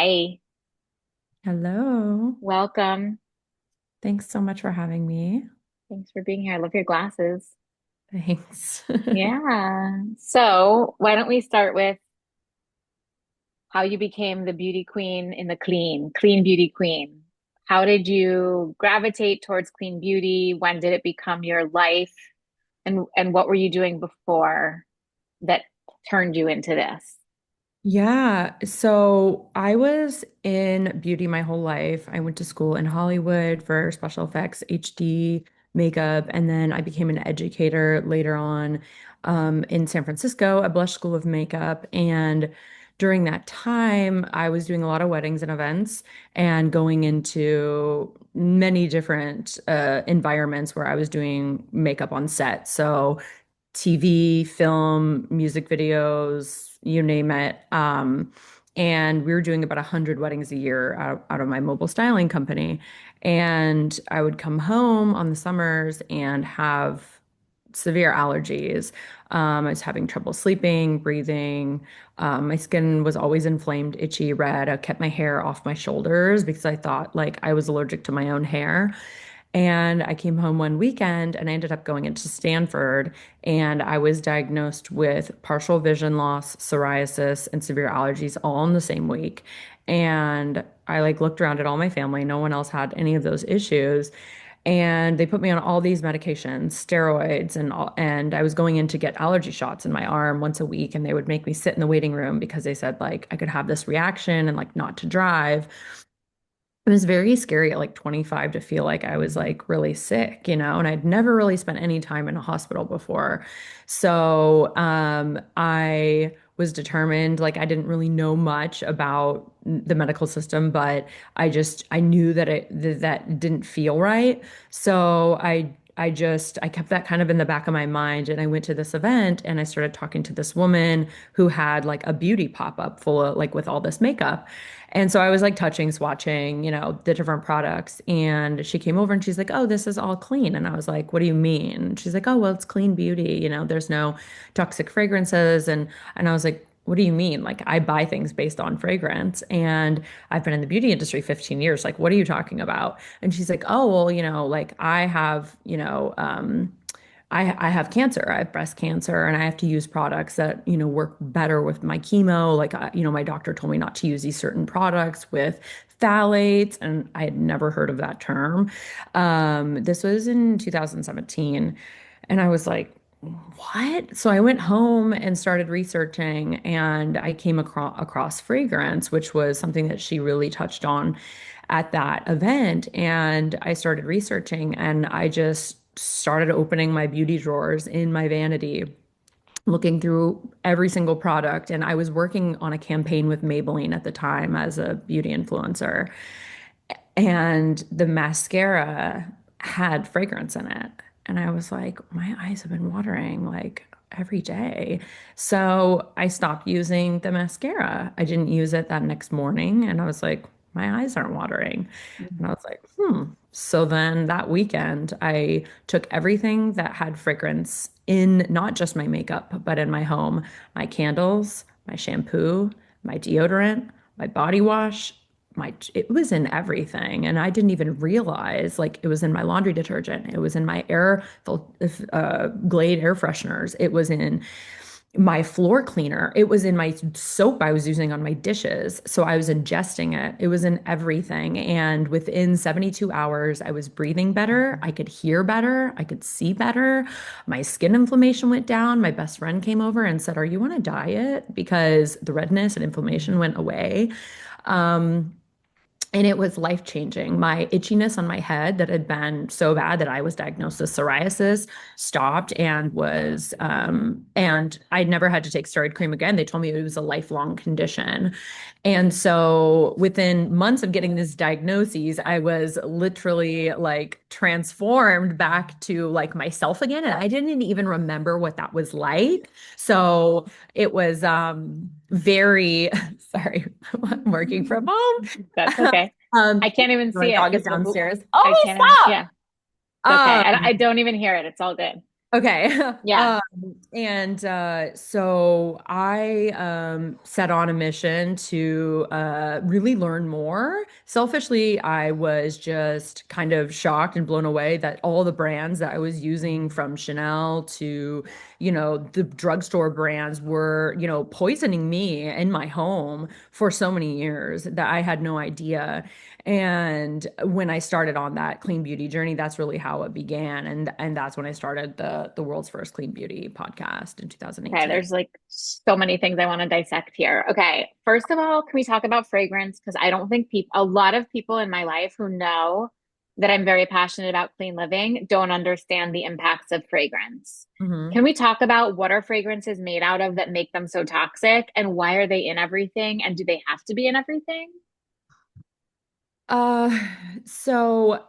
Hi, Hello. welcome. Thanks so much for having me. Thanks for being here. I love your glasses. Thanks. Yeah. So, why don't we start with how you became the beauty queen in the clean beauty queen? How did you gravitate towards clean beauty? When did it become your life? And what were you doing before that turned you into this? Yeah, so I was in beauty my whole life. I went to school in Hollywood for special effects, HD, makeup, and then I became an educator later on in San Francisco at Blush School of Makeup. And during that time, I was doing a lot of weddings and events and going into many different environments where I was doing makeup on set. So TV, film, music videos, you name it. And we were doing about 100 weddings a year out of my mobile styling company. And I would come home on the summers and have severe allergies. I was having trouble sleeping, breathing. My skin was always inflamed, itchy, red. I kept my hair off my shoulders because I thought like I was allergic to my own hair. And I came home one weekend and I ended up going into Stanford and I was diagnosed with partial vision loss, psoriasis, and severe allergies all in the same week. And I like looked around at all my family. No one else had any of those issues. And they put me on all these medications, steroids, and I was going in to get allergy shots in my arm once a week, and they would make me sit in the waiting room because they said like I could have this reaction and like not to drive. It was very scary at like 25 to feel like I was like really sick, and I'd never really spent any time in a hospital before. So, I was determined, like I didn't really know much about the medical system, but I knew that that didn't feel right. So I kept that kind of in the back of my mind and I went to this event and I started talking to this woman who had like a beauty pop-up full of like with all this makeup. And so I was like touching, swatching, the different products. And she came over and she's like, "Oh, this is all clean." And I was like, "What do you mean?" She's like, "Oh, well, it's clean beauty. There's no toxic fragrances." And I was like, "What do you mean? Like, I buy things based on fragrance. And I've been in the beauty industry 15 years. Like, what are you talking about?" And she's like, "Oh, well, like I have, I have cancer. I have breast cancer, and I have to use products that, work better with my chemo. Like, my doctor told me not to use these certain products with phthalates, and I had never heard of that term. This was in 2017, and I was like, what? So I went home and started researching, and I came across fragrance, which was something that she really touched on at that event. And I started researching, and I just started opening my beauty drawers in my vanity, looking through every single product. And I was working on a campaign with Maybelline at the time as a beauty influencer. And the mascara had fragrance in it. And I was like, my eyes have been watering like every day. So I stopped using the mascara. I didn't use it that next morning. And I was like, my eyes aren't watering. And I was like, hmm. So then that weekend, I took everything that had fragrance in not just my makeup, but in my home, my candles, my shampoo, my deodorant, my body wash, it was in everything. And I didn't even realize like it was in my laundry detergent. It was in my Glade air fresheners. It was in my floor cleaner. It was in my soap I was using on my dishes. So I was ingesting it. It was in everything. And within 72 hours, I was breathing better. I could hear better. I could see better. My skin inflammation went down. My best friend came over and said, "Are you on a diet?" Because the redness and inflammation went away. Um, and it was life changing. My itchiness on my head that had been so bad that I was diagnosed with psoriasis stopped and I'd never had to take steroid cream again. They told me it was a lifelong condition. And so within months of getting this diagnosis, I was literally like transformed back to like myself again. And I didn't even remember what that was like. So it was very sorry, I'm working from home. That's okay. I can't even My see it dog is because downstairs. I Oh, can't even, stop. yeah, it's okay. I Um, don't even hear it. It's all good. Okay. Yeah. And so I set on a mission to really learn more. Selfishly, I was just kind of shocked and blown away that all the brands that I was using, from Chanel to, the drugstore brands, were, poisoning me in my home for so many years that I had no idea. And when I started on that clean beauty journey, that's really how it began. And that's when I started the world's first clean beauty podcast in Okay, 2018. there's like so many things I want to dissect here. Okay, first of all, can we talk about fragrance? Because I don't think a lot of people in my life who know that I'm very passionate about clean living don't understand the impacts of fragrance. hmm Can we talk about what are fragrances made out of that make them so toxic and why are they in everything and do they have to be in everything? Uh, so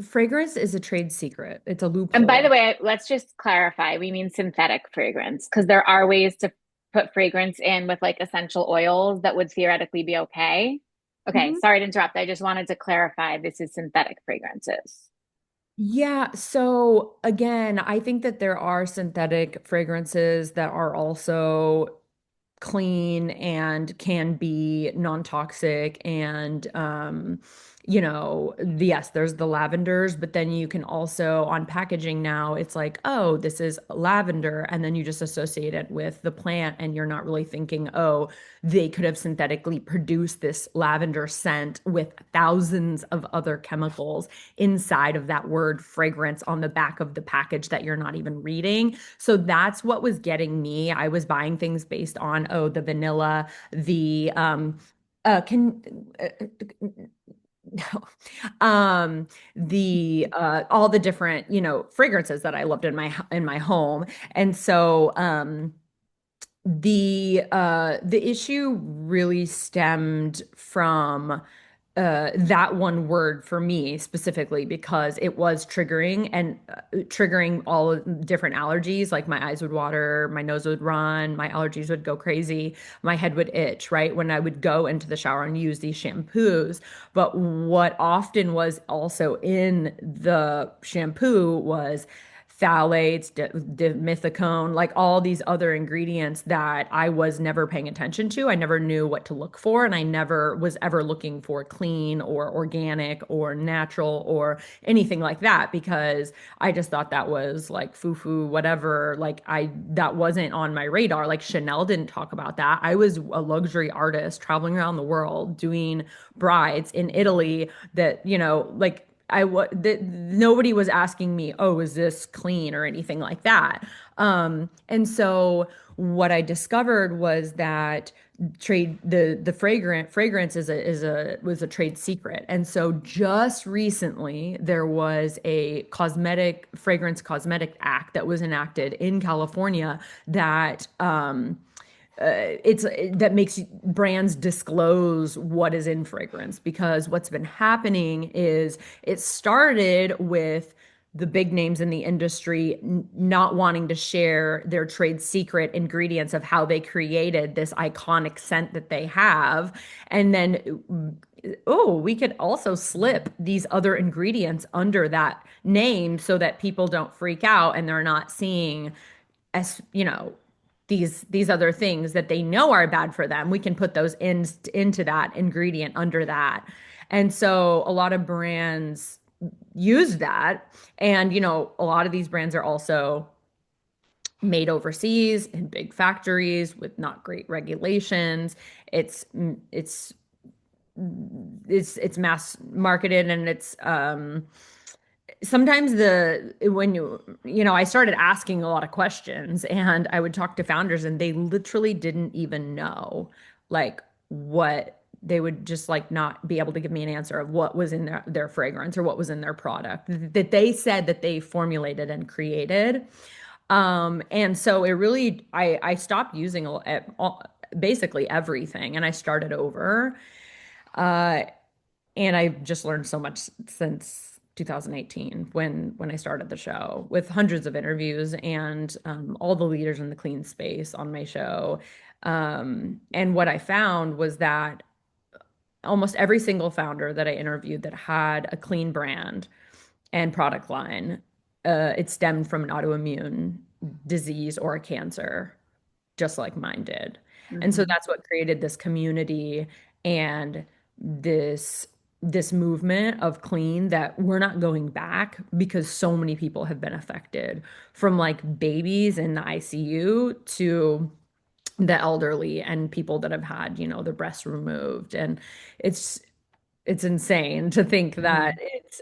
fragrance is a trade secret. It's a And by the loophole. way, let's just clarify, we mean synthetic fragrance because there are ways to put fragrance in with like essential oils that would theoretically be okay. Okay, Mhm. sorry to interrupt. I just wanted to clarify this is synthetic fragrances. Yeah, so again, I think that there are synthetic fragrances that are also clean and can be non-toxic, and yes, there's the lavenders, but then you can also, on packaging now, it's like, oh, this is lavender, and then you just associate it with the plant, and you're not really thinking, oh, they could have synthetically produced this lavender scent with thousands of other chemicals inside of that word fragrance on the back of the package that you're not even reading. So that's what was getting me. I was buying things based on, oh, the vanilla, the can no, the all the different, fragrances that I loved in my home. And so the issue really stemmed from that one word for me specifically, because it was triggering, and triggering all of different allergies. Like my eyes would water, my nose would run, my allergies would go crazy, my head would itch, right? When I would go into the shower and use these shampoos. But what often was also in the shampoo was phthalates, dimethicone, like all these other ingredients that I was never paying attention to. I never knew what to look for, and I never was ever looking for clean or organic or natural or anything like that, because I just thought that was like foo-foo, whatever. Like that wasn't on my radar. Like Chanel didn't talk about that. I was a luxury artist traveling around the world doing brides in Italy that, like nobody was asking me, oh, is this clean or anything like that. And so what I discovered was that the fragrance was a trade secret. And so just recently there was a cosmetic act that was enacted in California that it's that makes brands disclose what is in fragrance, because what's been happening is it started with the big names in the industry not wanting to share their trade secret ingredients of how they created this iconic scent that they have. And then, oh, we could also slip these other ingredients under that name so that people don't freak out and they're not seeing, as these other things that they know are bad for them. We can put those into that ingredient under that. And so a lot of brands use that. And a lot of these brands are also made overseas in big factories with not great regulations. It's it's it's mass marketed, and it's sometimes when I started asking a lot of questions, and I would talk to founders, and they literally didn't even know, like, what they would just like not be able to give me an answer of what was in their fragrance or what was in their product that they said that they formulated and created. And so it really, I stopped using basically everything, and I started over. Uh, and I've just learned so much since 2018, when I started the show, with hundreds of interviews and all the leaders in the clean space on my show. And what I found was that almost every single founder that I interviewed that had a clean brand and product line it stemmed from an autoimmune disease or a cancer, just like mine did. And so Hmm. that's what created this community and this this movement of clean that we're not going back because so many people have been affected, from like babies in the ICU to the elderly and people that have had, their breasts removed. And it's it's insane to think that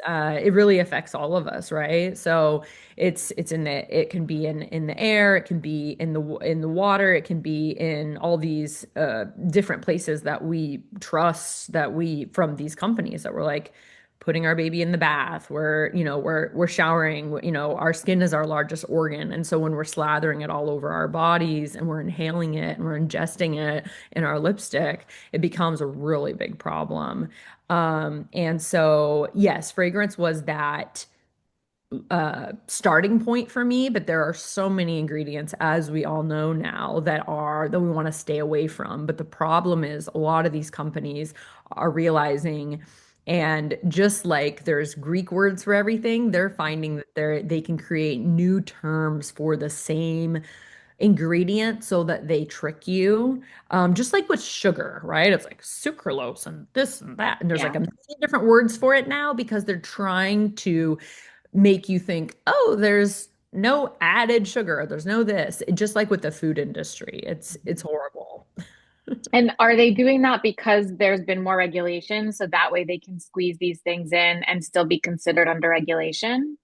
Hmm. it really affects all of us, right? So it's in it can be in the air, it can be in the water, it can be in all these different places that we trust, that we from these companies that we're like putting our baby in the bath, we're showering, our skin is our largest organ, and so when we're slathering it all over our bodies and we're inhaling it and we're ingesting it in our lipstick, it becomes a really big problem. And so, yes, fragrance was that starting point for me, but there are so many ingredients, as we all know now, that we want to stay away from. But the problem is a lot of these companies are realizing, and just like there's Greek words for everything, they're finding that they can create new terms for the same ingredient so that they trick you. Just like with sugar, right? It's like sucralose and this and that. And there's like Yeah. a million different words for it now because they're trying to make you think, oh, there's no added sugar. There's no this. Just like with the food industry. It's horrible. And are they doing that because there's been more regulation, so that way they can squeeze these things in and still be considered under regulation?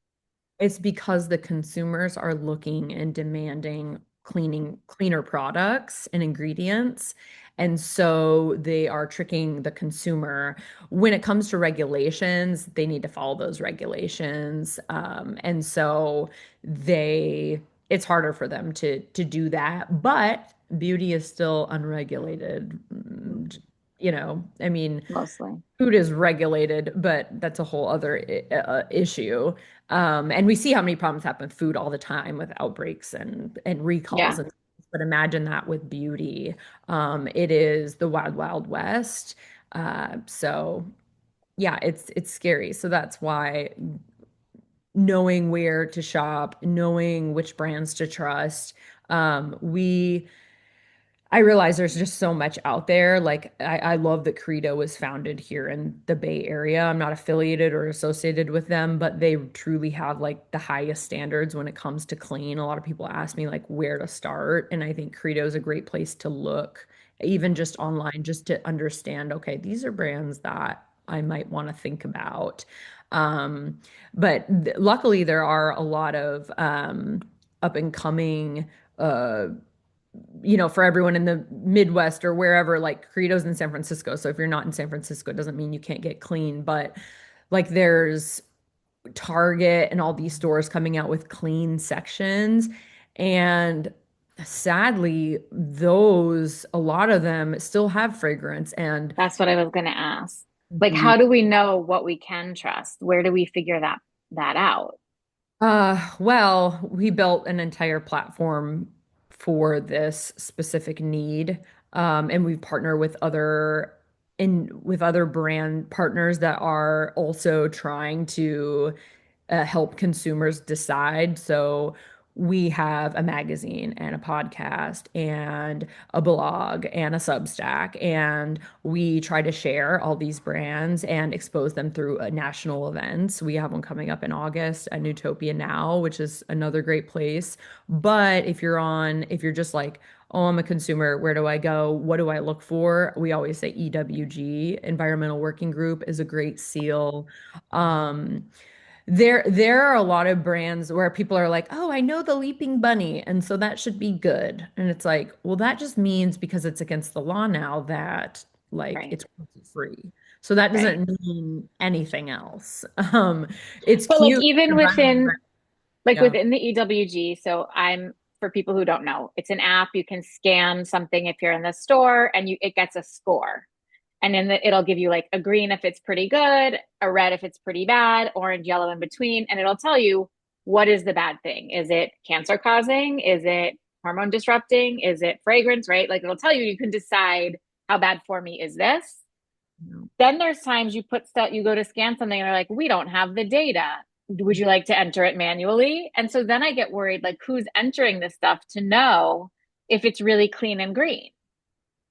It's because the consumers are looking and demanding cleaner products and ingredients. And so they are tricking the consumer. When it comes to regulations, they need to follow those regulations. And so it's harder for them to do that. But beauty is still unregulated. I mean, Mostly. food is regulated, but that's a whole other issue. And we see how many problems happen with food all the time with outbreaks and recalls Yeah. and things. But imagine that with beauty. It is the wild, wild west. So yeah, it's scary. So that's why knowing where to shop, knowing which brands to trust. We I realize there's just so much out there. Like I love that Credo was founded here in the Bay Area. I'm not affiliated or associated with them, but they truly have like the highest standards when it comes to clean. A lot of people ask me like where to start, and I think Credo is a great place to look, even just online, just to understand, okay, these are brands that I might want to think about. Um, but luckily there are a lot of up and coming for everyone in the Midwest or wherever, like Credo's in San Francisco. So if you're not in San Francisco, it doesn't mean you can't get clean. But like there's Target and all these stores coming out with clean sections. And sadly, a lot of them still have fragrance and That's what I was going to ask. Like, Mhm. how do we know what we can trust? Where do we figure that out? Well, we built an entire platform for this specific need. And we partner with other brand partners that are also trying to help consumers decide. So we have a magazine and a podcast and a blog and a Substack, and we try to share all these brands and expose them through national events. We have one coming up in August at Newtopia Now, which is another great place. But if you're just like, oh, I'm a consumer, where do I go? What do I look for? We always say EWG, Environmental Working Group, is a great seal. Um, there are a lot of brands where people are like, "Oh, I know the Leaping Bunny, and so that should be good." And it's like, well, that just means because it's against the law now that like Right. it's free. So that Right. doesn't mean anything else. It's But like cute. even within like Yeah. within the EWG, so I'm for people who don't know, it's an app. You can scan something if you're in the store and it gets a score. And then it'll give you like a green if it's pretty good, a red if it's pretty bad, orange, yellow in between, and it'll tell you what is the bad thing. Is it cancer causing? Is it hormone disrupting? Is it fragrance, right? Like it'll tell you, you can decide how bad for me is this. Then there's times you put stuff, you go to scan something and they're like, we don't have the data. would you like to enter it manually? And so then I get worried, like who's entering this stuff to know if it's really clean and green?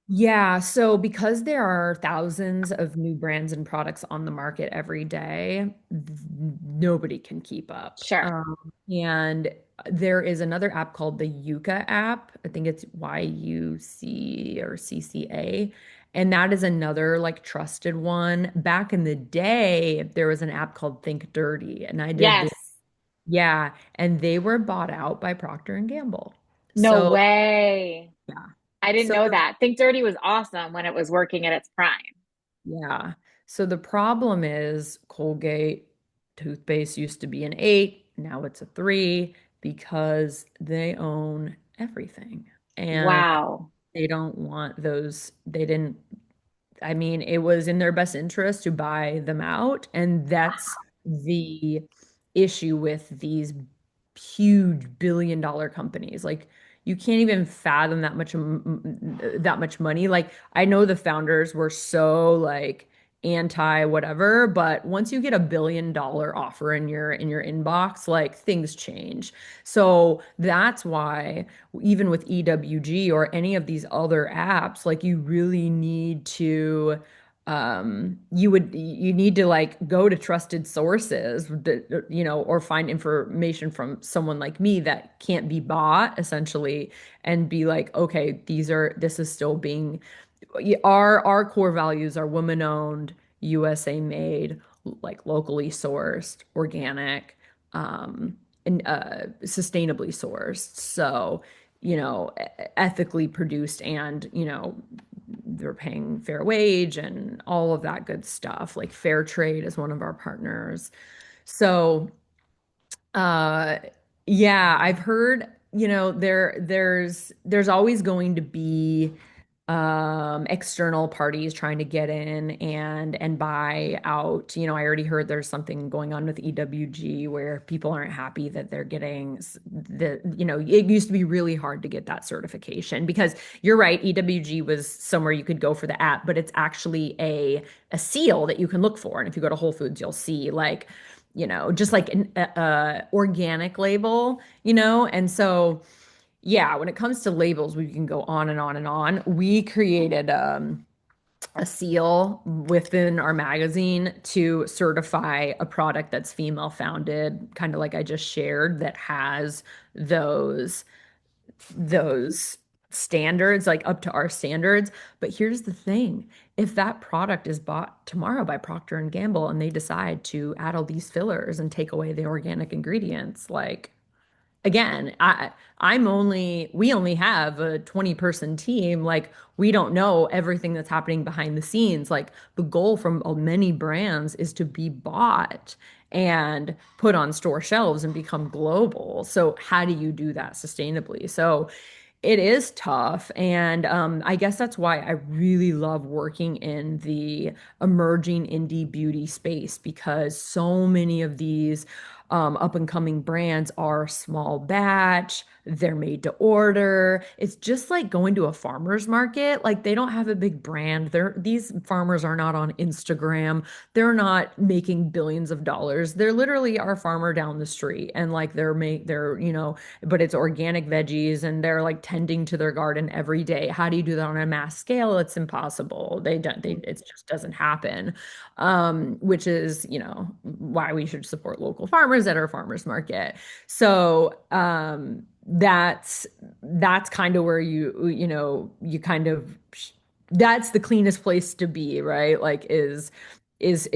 Yeah, so because there are thousands of new brands and products on the market every day, nobody can keep up. Sure. And there is another app called the Yuka app. I think it's YUC or CCA. And that is another like trusted one. Back in the day, there was an app called Think Dirty, and I did this. Yes. Yeah, and they were bought out by Procter and Gamble. No So, way. yeah. I didn't So know the that. Think Dirty was awesome when it was working at its prime. Yeah. So the problem is Colgate toothpaste used to be an 8, now it's a 3 because they own everything. And Wow. they don't want those, they didn't I mean, it was in their best interest to buy them out. And that's the issue with these huge billion-dollar companies. Like, you can't even fathom that much money. Like, I know the founders were so like anti whatever, but once you get a $1 billion offer in your inbox, like things change. So that's why even with EWG or any of these other apps, like you really need to you need to like go to trusted sources that, or find information from someone like me that can't be bought essentially and be like, okay, this is still being our core values are woman owned, USA made, like locally sourced, organic, and sustainably sourced. So, ethically produced and, they're paying fair wage and all of that good stuff. Like fair trade is one of our partners. So, uh, yeah, I've heard, there's always going to be external parties trying to get in and buy out. I already heard there's something going on with EWG where people aren't happy that they're getting it used to be really hard to get that certification because you're right, EWG was somewhere you could go for the app, but it's actually a seal that you can look for. And if you go to Whole Foods, you'll see like just like an organic label, and so yeah, when it comes to labels, we can go on and on and on. We created a seal within our magazine to certify a product that's female founded, kind of like I just shared, that has those those standards, like up to our standards. But here's the thing. If that product is bought tomorrow by Procter and Gamble and they decide to add all these fillers and take away the organic ingredients, like again, we only have a 20-person team. Like we don't know everything that's happening behind the scenes. Like the goal from many brands is to be bought and put on store shelves and become global. So how do you do that sustainably? So it is tough. And I guess that's why I really love working in the emerging indie beauty space because so many of these up and coming brands are small batch, they're made to order. It's just like going to a farmer's market. Like they don't have a big brand. These farmers are not on Instagram. They're not making billions of dollars. They're literally our farmer down the street and like but it's organic veggies and they're like tending to their garden every day. How do you do that on a mass scale? It's impossible. It just doesn't happen. Which is, why we should support local farmers at our farmers market. So, that's kind of where you kind of that's the cleanest place to be, right? Like is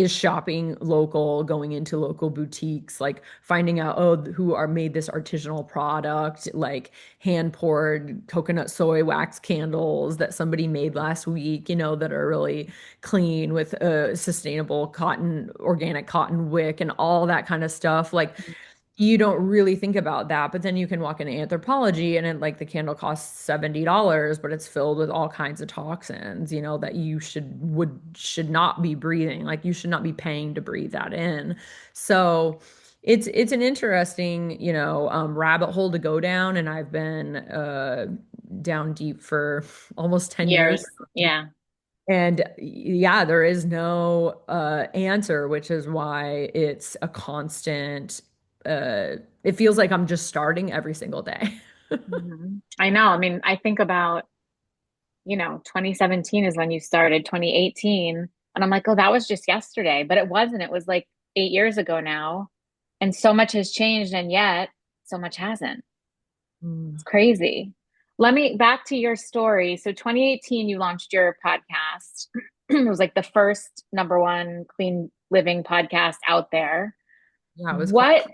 shopping local, going into local boutiques, like finding out, oh, who are made this artisanal product, like hand poured coconut soy wax candles that somebody made last week, that are really clean with a sustainable cotton, organic cotton wick and all that kind of stuff. Like you don't really think about that, but then you can walk into Anthropology and like the candle costs $70, but it's filled with all kinds of toxins, that you should not be breathing. Like you should not be paying to breathe that in. So it's an interesting, rabbit hole to go down, and I've been down deep for almost 10 years. Years. Yeah. And yeah, there is no answer, which is why it's a constant, it feels like I'm just starting every single day. I know. I mean, I think about, 2017 is when you started, 2018. And I'm like, oh, that was just yesterday. But it wasn't. It was like 8 years ago now. And so much has changed, and yet so much hasn't. It's Mm. crazy. Let me back to your story. So 2018, you launched your podcast. It was like the first number one clean living podcast out there. Yeah, it was called, What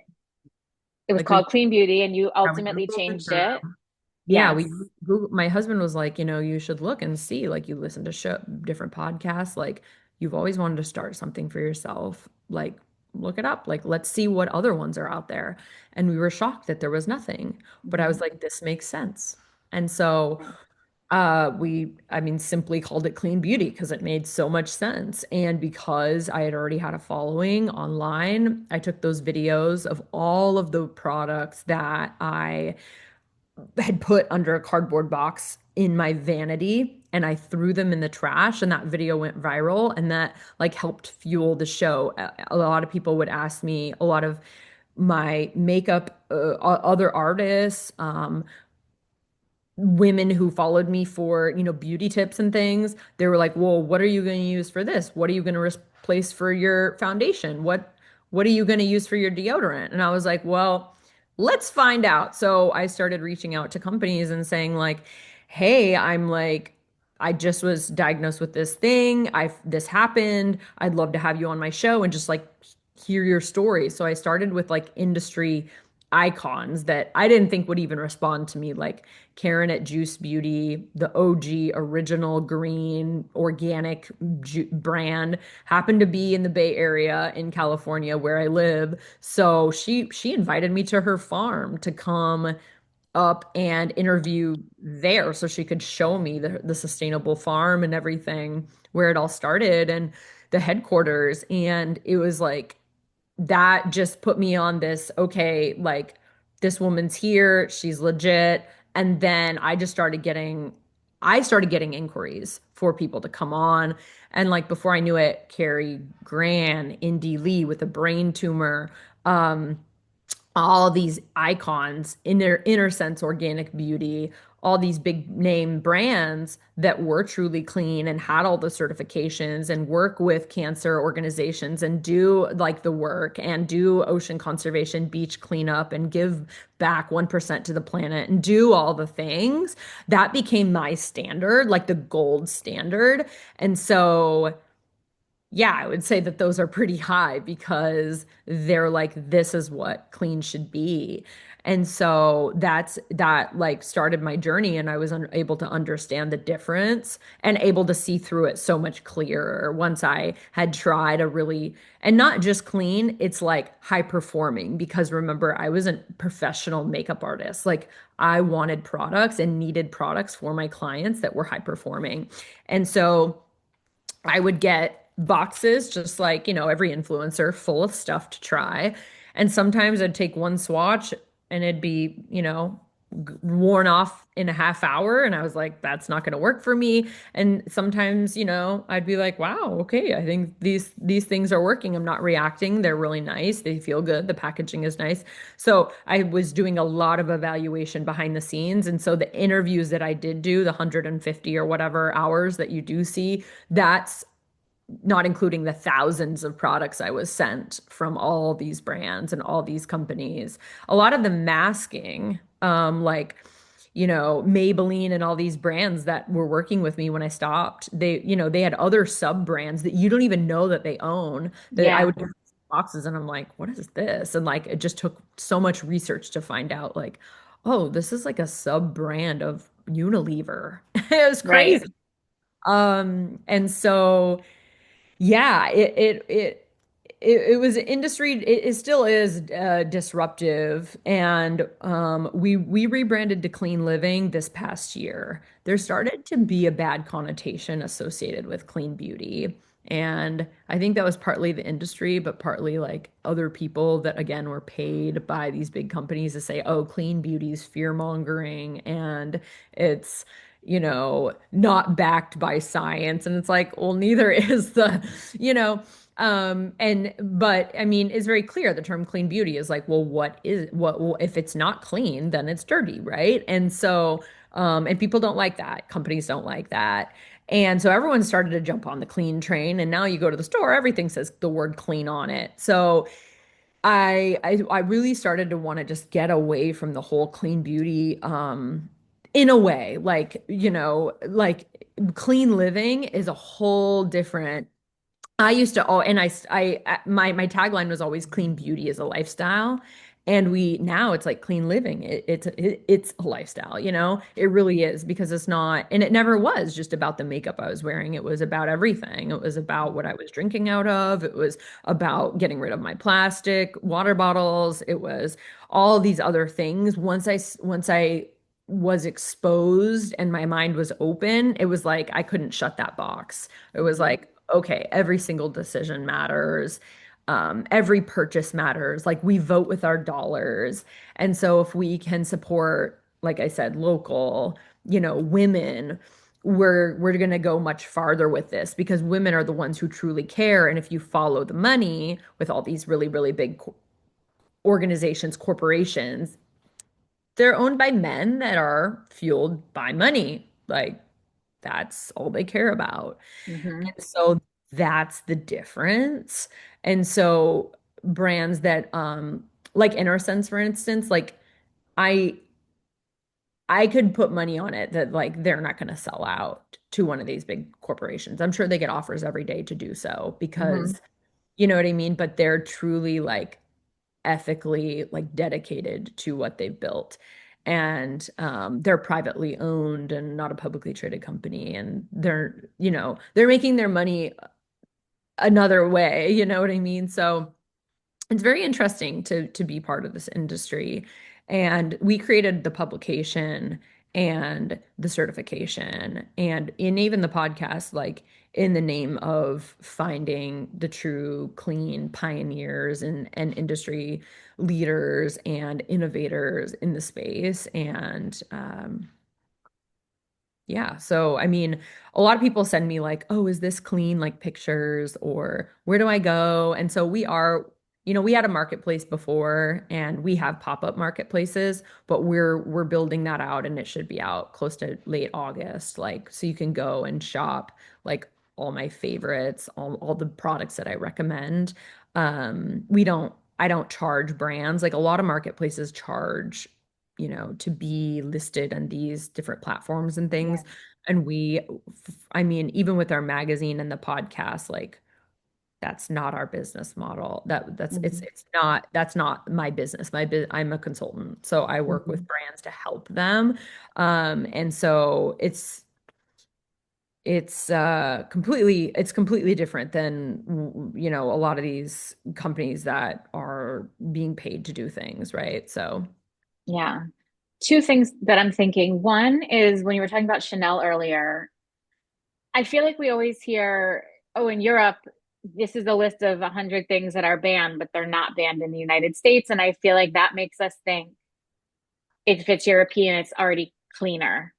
it was like, we, called Clean Beauty, and you yeah, we ultimately Googled the changed it. term. Yeah, Yes. my husband was like, you should look and see, like, you listen to different podcasts, like, you've always wanted to start something for yourself, like, look it up, like, let's see what other ones are out there. And we were shocked that there was nothing, but I was Mhm. like, this makes sense. And so I mean, simply called it Clean Beauty because it made so much sense. And because I had already had a following online, I took those videos of all of the products that I had put under a cardboard box in my vanity and I threw them in the trash, and that video went viral, and that like helped fuel the show. A lot of people would ask me, a lot of my makeup, other artists, women who followed me for, beauty tips and things, they were like, "Well, what are you going to use for this? What are you going to replace for your foundation? What are you going to use for your deodorant?" And I was like, "Well, let's find out." So I started reaching out to companies and saying like, "Hey, I just was diagnosed with this thing. This happened. I'd love to have you on my show and just like hear your story." So I started with like industry icons that I didn't think would even respond to me, like Karen at Juice Beauty, the OG original green organic brand, happened to be in the Bay Area in California where I live. So she invited me to her farm to come up and interview there so she could show me the sustainable farm and everything where it all started and the headquarters. And it was like that just put me on this, okay, like this woman's here, she's legit. And then I started getting inquiries for people to come on. And like before I knew it, Carrie Gran, Indy Lee with a brain tumor, um, all these icons in their inner sense organic beauty, all these big name brands that were truly clean and had all the certifications and work with cancer organizations and do like the work and do ocean conservation, beach cleanup, and give back 1% to the planet and do all the things. That became my standard, like the gold standard. And so yeah, I would say that those are pretty high because they're like, this is what clean should be. And so that like started my journey, and I was able to understand the difference and able to see through it so much clearer once I had tried a really, and not just clean, it's like high performing. Because remember, I was a professional makeup artist. Like I wanted products and needed products for my clients that were high performing. And so I would get boxes, just like, every influencer, full of stuff to try. And sometimes I'd take one swatch and it'd be, worn off in a half hour. And I was like, that's not going to work for me. And sometimes, I'd be like, wow, okay, I think these things are working. I'm not reacting. They're really nice. They feel good. The packaging is nice. So I was doing a lot of evaluation behind the scenes. And so the interviews that I did do, the 150 or whatever hours that you do see, that's not including the thousands of products I was sent from all these brands and all these companies. A lot of the masking, like, Maybelline and all these brands that were working with me when I stopped, they had other sub brands that you don't even know that they own, that I Yeah, would get boxes and I'm like, what is this? And like, it just took so much research to find out, like, oh, this is like a sub brand of Unilever. It was right. crazy. And so, yeah, it was industry. It still is disruptive, and we rebranded to Clean Living this past year. There started to be a bad connotation associated with clean beauty, and I think that was partly the industry, but partly like other people that again were paid by these big companies to say, "Oh, clean beauty is fear mongering," and it's not backed by science. And it's like, well, neither is you know, but I mean, it's very clear the term clean beauty is like, well, well, if it's not clean, then it's dirty, right? And so, and people don't like that. Companies don't like that. And so everyone started to jump on the clean train. And now you go to the store, everything says the word clean on it. So I really started to want to just get away from the whole clean beauty in a way, like, like clean living is a whole different. I used to, oh, and my tagline was always clean beauty is a lifestyle. And now it's like clean living. It's a lifestyle, it really is because it's not, and it never was just about the makeup I was wearing. It was about everything. It was about what I was drinking out of. It was about getting rid of my plastic water bottles. It was all these other things. Once I was exposed and my mind was open, it was like I couldn't shut that box. It was Mhm. like, okay, every single decision matters. Every purchase matters. Like we vote with our dollars. And so if we can support, like I said, local, women, we're going to go much farther with this because women are the ones who truly care. And if you follow the money with all these really, really big organizations, corporations, they're owned by men that are fueled by money. Like that's all they care about. Mhm. And so that's the difference. And so brands that like Sense, for instance, like I I could put money on it that like they're not going to sell out to one of these big corporations. I'm sure they get offers every day to do so Mhm. because you know what I mean, but they're truly like ethically like dedicated to what they've built. And they're privately owned and not a publicly traded company. And they're making their money another way, you know what I mean? So it's very interesting to be part of this industry. And we created the publication and the certification and even the podcast, like in the name of finding the true clean pioneers and industry leaders and innovators in the space. And yeah. So, I mean, a lot of people send me like, oh, is this clean? Like pictures or where do I go? And so we had a marketplace before and we have pop-up marketplaces, but we're building that out and it should be out close to late August. Like, so you can go and shop like all my favorites, all the products that I recommend. I don't charge brands. Like a lot of marketplaces charge to be listed on these different platforms and Yeah. things. And I mean, even with our magazine and the podcast, like that's not our business model. Mhm. That's not my business. I'm a consultant, so I work with Mhm. brands to help them. And so it's completely different than a lot of these companies that are being paid to do things, right? So Yeah. Two things that I'm thinking. One is when you were talking about Chanel earlier, I feel like we always hear, oh, in Europe, this is a list of 100 things that are banned, but they're not banned in the United States. And I feel like that makes us think if it's European, it's already cleaner.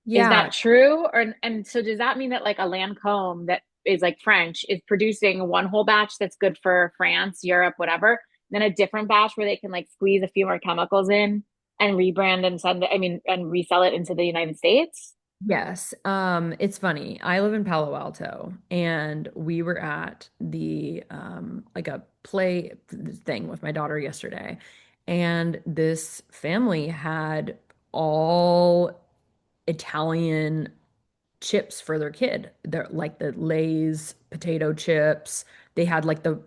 Is yeah. that true? Or and so does that mean that like a Lancome that is like French is producing one whole batch that's good for France, Europe, whatever, then a different batch where they can like squeeze a few more chemicals in and rebrand and send it, I mean, and resell it into the United States? Yes. It's funny. I live in Palo Alto and we were at the like a play thing with my daughter yesterday. And this family had all Italian chips for their kid. They're like the Lay's potato chips. They had like the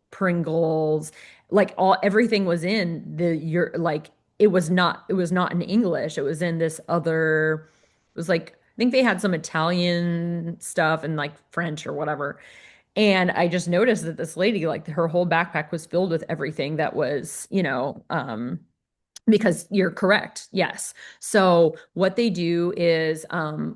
Pringles, like everything was in the you're like it was not in English. It was in this other it was like I think they had some Italian stuff and like French or whatever. And I just noticed that this lady, like her whole backpack was filled with everything that was, because you're correct. Yes. So what they do is,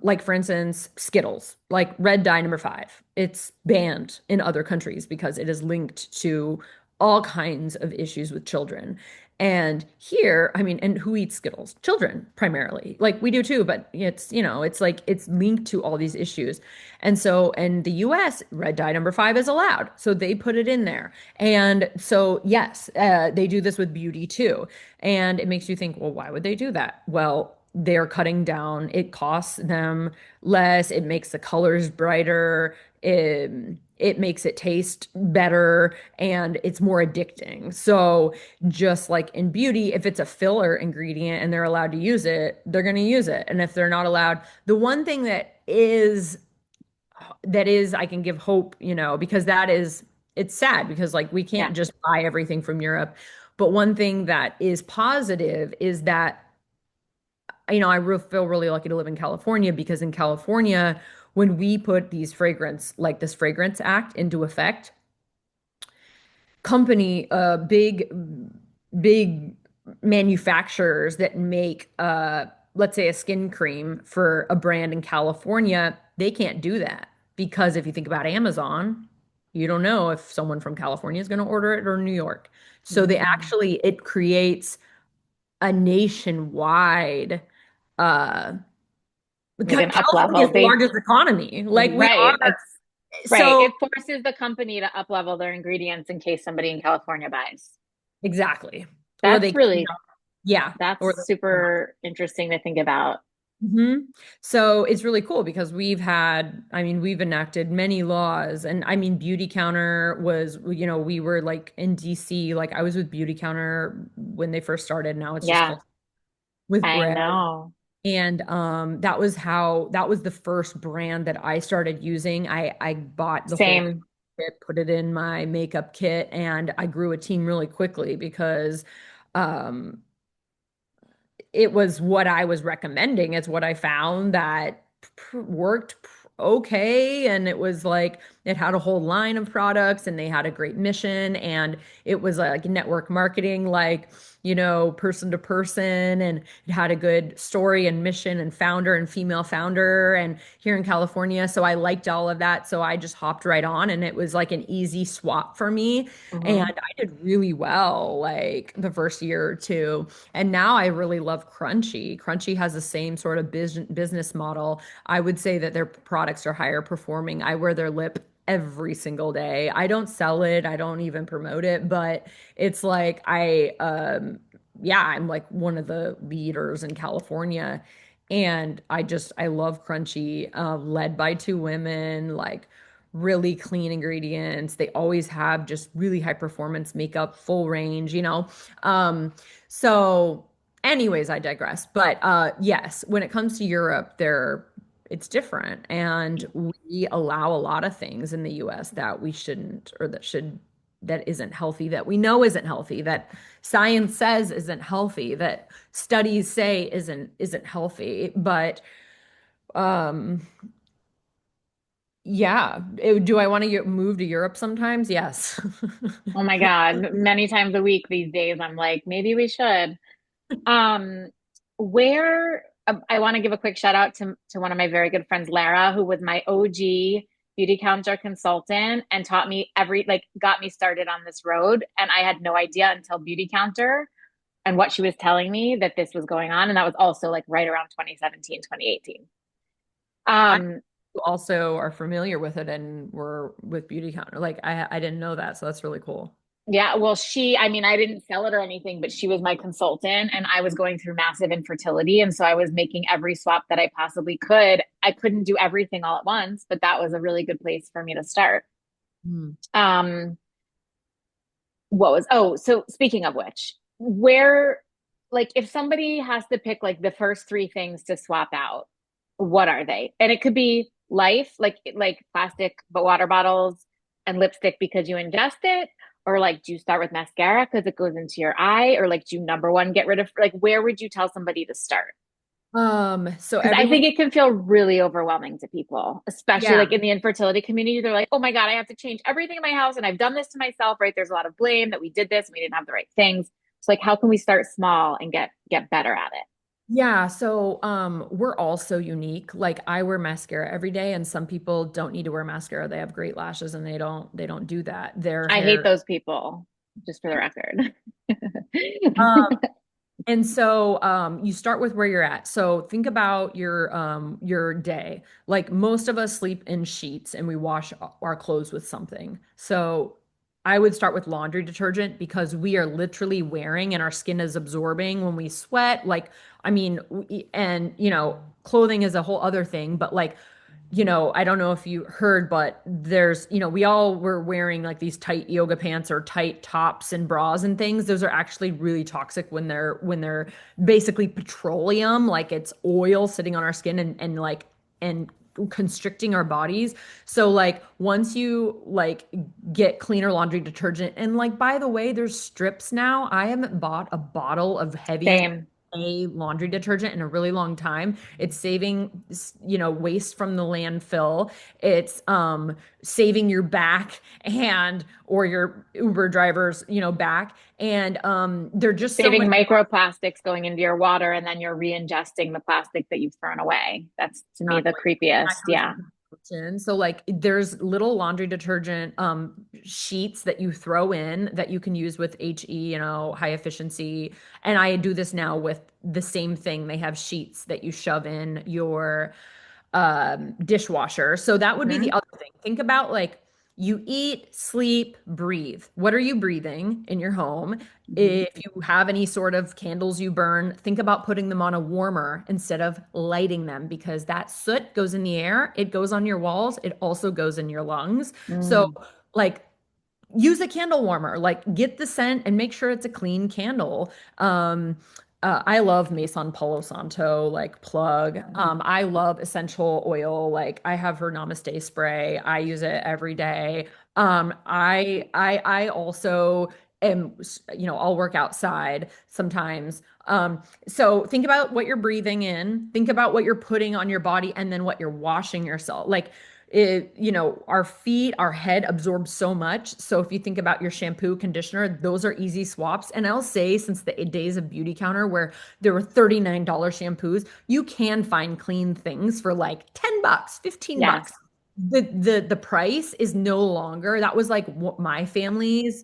like for instance, Skittles, like red dye number 5. It's banned in other countries because it is linked to all kinds of issues with children. And here, I mean, and who eats Skittles? Children primarily. Like we do too, but it's like it's linked to all these issues. And so in the US, red dye number 5 is allowed. So they put it in there. And so, yes, they do this with beauty too. And it makes you think, well, why would they do that? Well, they're cutting down. It costs them less. It makes the colors brighter. It makes it taste better and it's more addicting. So, just like in beauty, if it's a filler ingredient and they're allowed to use it, they're going to use it. And if they're not allowed, the one thing that is I can give hope, because it's sad because like we Yeah. can't just buy everything from Europe. But one thing that is positive is that feel really lucky to live in California because in California, when we put this fragrance act into effect, big manufacturers that make let's say a skin cream for a brand in California, they can't do that because if you think about Amazon, you don't know if someone from California is going to order it or New York. So Mm. it creates a nationwide uh Like an up California level. is the largest economy. Like we Right. are. Right. So It forces the company to up level their ingredients in case somebody in California buys. exactly. Or That's they, really, yeah, that's or super interesting to think about. hmm So it's really cool because we've enacted many laws. And I mean, Beauty Counter we were like in DC, like I was with Beauty Counter when they first started. Now it's just Yeah, called with I bread. know. And that was the first brand that I started using. I bought the whole Same. kit, put it in my makeup kit, and I grew a team really quickly because um it was what I was recommending. It's what I found that worked okay. And it was like, it had a whole line of products and they had a great mission. And it was like network marketing, like, person to person. And it had a good story and mission and founder and female founder. And here in California. So I liked all of that. So I just hopped right on and it was like an easy swap for me. And Hmm. I did really well, like the first year or two. And now I really love Crunchy. Crunchy has the same sort of business model. I would say that their products are higher performing. I wear their lip every single day. I don't sell it, I don't even promote it, but it's like yeah, I'm like one of the leaders in California. And I love Crunchy, led by two women, like really clean ingredients. They always have just really high performance makeup, full range. Um, so, anyways, I digress. But yes, when it comes to Europe, it's different, and we allow a lot of things in the US that we shouldn't, or that isn't healthy, that we know isn't healthy, that science says isn't healthy, that studies say isn't healthy. But um yeah, do I want to move to Europe sometimes? Yes. Oh my God. Many times a week these days, I'm like, maybe we should. Um, where I want to give a quick shout out to one of my very good friends, Lara, who was my OG beauty counter consultant and taught me got me started on this road. And I had no idea until beauty counter and what she was telling me that this was going on. And that was also like right around 2017, 2018. I Um, also are familiar with it and were with Beauty Counter. Like I didn't know that, so that's really cool. yeah, well, I mean, I didn't sell it or anything, but she was my consultant and I was going through massive infertility. And so I was making every swap that I possibly could. I couldn't do everything all at once, but that was a really good place for me to start. Hmm. Um, so speaking of which, like, if somebody has to pick like the first three things to swap out, what are they? And it could be life, like plastic, but water bottles and lipstick because you ingest it, or like, do you start with mascara because it goes into your eye, or like, do you number one get rid of like, where would you tell somebody to start? So Because I everyone, think it can feel really overwhelming to people, especially yeah. like in the infertility community. They're like, oh my God, I have to change everything in my house. And I've done this to myself, right? There's a lot of blame that we did this and we didn't have the right things. So like, how can we start small and get better at it? Yeah, so we're all so unique. Like I wear mascara every day and some people don't need to wear mascara. They have great lashes and they don't do that. Their I hate hair those people, just for the record. And so you start with where you're at. So think about your day. Like most of us sleep in sheets and we wash our clothes with something. So I would start with laundry detergent because we are literally wearing and our skin is absorbing when we sweat. Like, I mean, and clothing is a whole other thing, but like I don't know if you heard, but we all were wearing like these tight yoga pants or tight tops and bras and things. Those are actually really toxic when they're basically petroleum, like it's oil sitting on our skin and constricting our bodies. So like once you like get cleaner laundry detergent and like by the way, there's strips now. I haven't bought a bottle of heavy Same. a laundry detergent in a really long time. It's saving, waste from the landfill. It's saving your back and or your Uber driver's, back. And they're just so Saving much microplastics going into your water and then you're re-ingesting the plastic that you've thrown away. That's to me the exactly. That creepiest. goes Yeah. into the ocean. So like there's little laundry detergent sheets that you throw in that you can use with HE, high efficiency. And I do this now with the same thing. They have sheets that you shove in your dishwasher. So that would be the Hmm. other thing. Think about like you eat, sleep, breathe. What are you breathing in your home? Hmm. If you have any sort of candles you burn, think about putting them on a warmer instead of lighting them because that soot goes in the air, it goes on your walls, it also goes in your lungs. So, Mm. like, use a candle warmer, like get the scent and make sure it's a clean candle. I love Maison Palo Santo, like plug. I love essential oil. Like I have her Namaste spray. I use it every day. I also am, I'll work outside sometimes. So think about what you're breathing in, think about what you're putting on your body, and then what you're washing yourself. Like our feet, our head absorbs so much. So if you think about your shampoo, conditioner, those are easy swaps. And I'll say, since the days of Beauty Counter where there were $39 shampoos, you can find clean things for like $10, $15. Yes. The price is no longer, that was like what my family's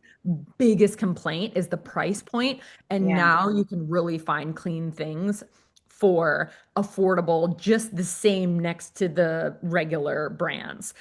biggest complaint is the price point. And Yeah. now you can really find clean things for affordable, just the same next to the regular brands.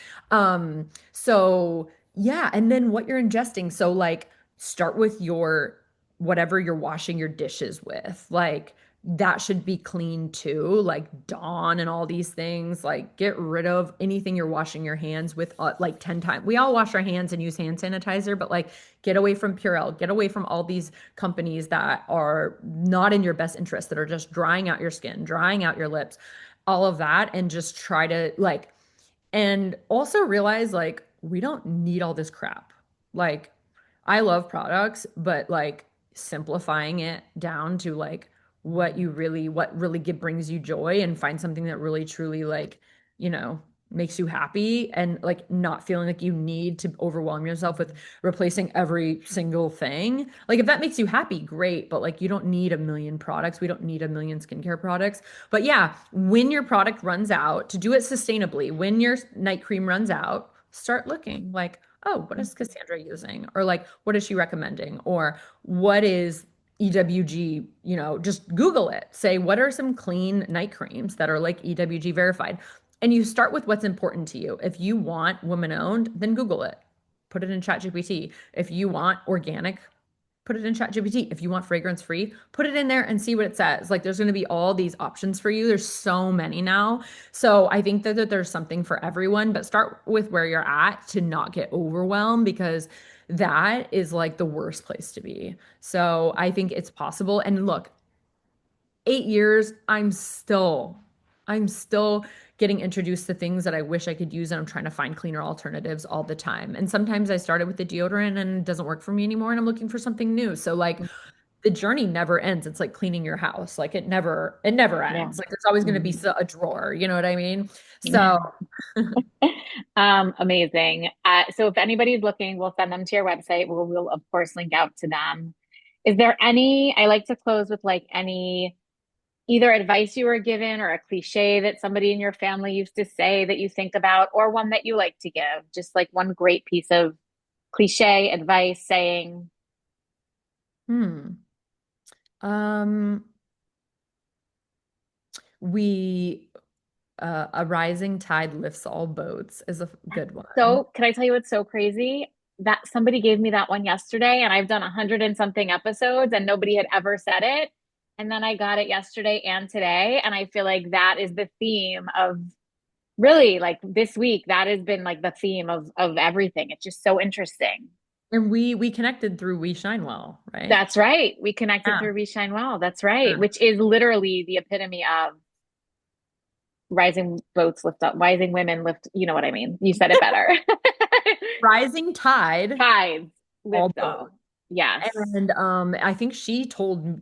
So yeah, and then what you're ingesting. So like start with your whatever you're washing your dishes with. Like that should be clean too, like Dawn and all these things. Like get rid of anything you're washing your hands with like 10 times. We all wash our hands and use hand sanitizer, but like get away from Purell, get away from all these companies that are not in your best interest, that are just drying out your skin, drying out your lips, all of that, and just try to like, and also realize like we don't need all this crap. Like, I love products, but like simplifying it down to like what really brings you joy and find something that really truly like, you know, makes you happy and like not feeling like you need to overwhelm yourself with replacing every single thing. Like if that makes you happy, great, but like you don't need a million products. We don't need a million skincare products. But yeah, when your product runs out, to do it sustainably, when your night cream runs out, start looking like, oh, what is Cassandra using? Or like, what is she recommending? Or what is EWG? Just Google it. Say, what are some clean night creams that are like EWG verified? And you start with what's important to you. If you want woman owned, then Google it. Put it in ChatGPT. If you want organic, put it in ChatGPT. If you want fragrance free, put it in there and see what it says. Like there's going to be all these options for you. There's so many now. So I think that there's something for everyone, but start with where you're at to not get overwhelmed because that is like the worst place to be. So I think it's possible. And look, 8 years, I'm still getting introduced to things that I wish I could use, and I'm trying to find cleaner alternatives all the time. And sometimes I started with the deodorant and it doesn't work for me anymore, and I'm looking for something new. So like the journey never ends. It's like cleaning your house. Like it never Yeah. ends. Like there's always going to be Mhm. a drawer, you know what I mean? So Amazing. So if anybody's looking, we'll send them to your website. We'll of course link out to them. Is there any, I like to close with like any either advice you were given or a cliche that somebody in your family used to say that you think about, or one that you like to give, just like one great piece of cliche advice saying. Hmm. Um, we a rising tide lifts all boats is a good one. So, can I tell you what's so crazy? That somebody gave me that one yesterday, and I've done 100 and something episodes, and nobody had ever said it. And then I got it yesterday and today, and I feel like that is the theme of really like this week. That has been like the theme of everything. It's just so interesting. And we connected through We Shine Well, right? That's right. We connected Yeah. through We Shine Well. That's right. Yeah. Which is literally the epitome of rising boats lift up, rising women lift. You know what I mean? You said it better. Rising tide, Tides all lift all. boats. Yes. And I think she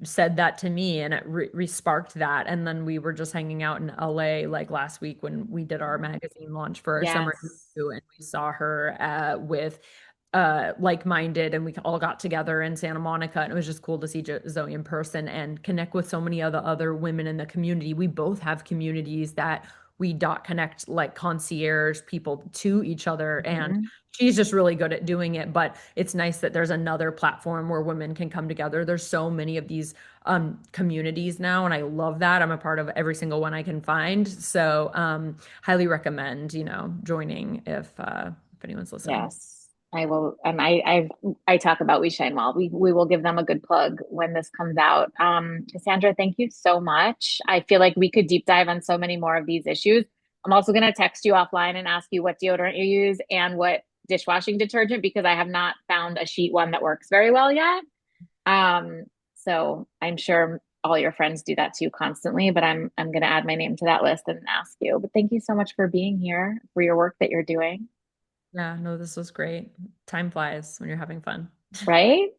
said that to me, and it re sparked that. And then we were just hanging out in LA like last week when we did our magazine launch for our summer Yes. issue, and we saw her with like-minded, and we all got together in Santa Monica, and it was just cool to see Zoe in person and connect with so many other women in the community. We both have communities that we dot connect like concierge people to each other, and Mhm. she's just really good at doing it. But it's nice that there's another platform where women can come together. There's so many of these communities now, and I love that. I'm a part of every single one I can find. So highly recommend, joining if anyone's listening. Yes, I will. And I talk about We Shine Well. We will give them a good plug when this comes out. Cassandra, thank you so much. I feel like we could deep dive on so many more of these issues. I'm also going to text you offline and ask you what deodorant you use and what dishwashing detergent because I have not found a sheet one that works very well yet. Um, so I'm sure all your friends do that too constantly, but I'm going to add my name to that list and ask you. But thank you so much for being here, for your work that you're doing. Yeah, no, this was great. Time flies when you're having fun. Right?